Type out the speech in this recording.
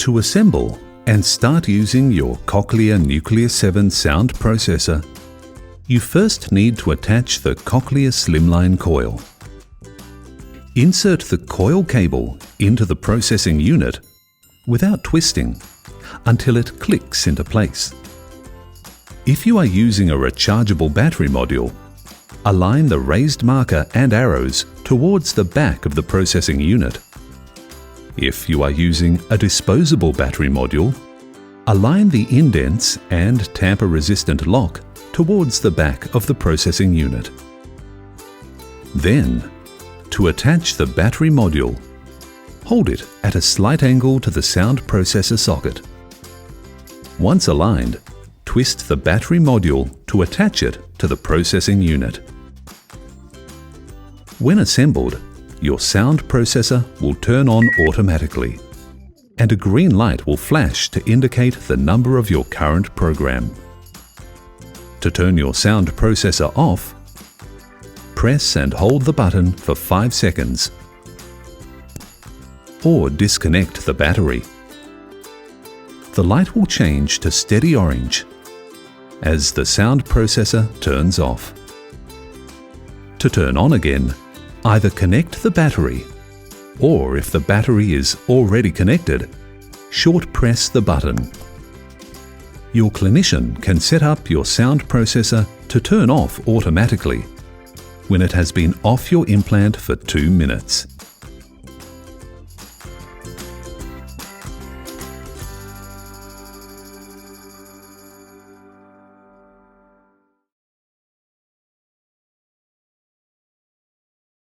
To assemble and start using your Cochlear Nucleus 7 sound processor, you first need to attach the Cochlear Slimline coil. Insert the coil cable into the processing unit without twisting until it clicks into place. If you are using a rechargeable battery module, align the raised marker and arrows towards the back of the processing unit. If you are using a disposable battery module, align the indents and tamper-resistant lock towards the back of the processing unit. Then, to attach the battery module, hold it at a slight angle to the sound processor socket. Once aligned, twist the battery module to attach it to the processing unit. When assembled, your sound processor will turn on automatically, and a green light will flash to indicate the number of your current program. To turn your sound processor off, press and hold the button for 5 seconds, or disconnect the battery. The light will change to steady orange as the sound processor turns off. To turn on again, either connect the battery, or if the battery is already connected, short press the button. Your clinician can set up your sound processor to turn off automatically when it has been off your implant for 2 minutes.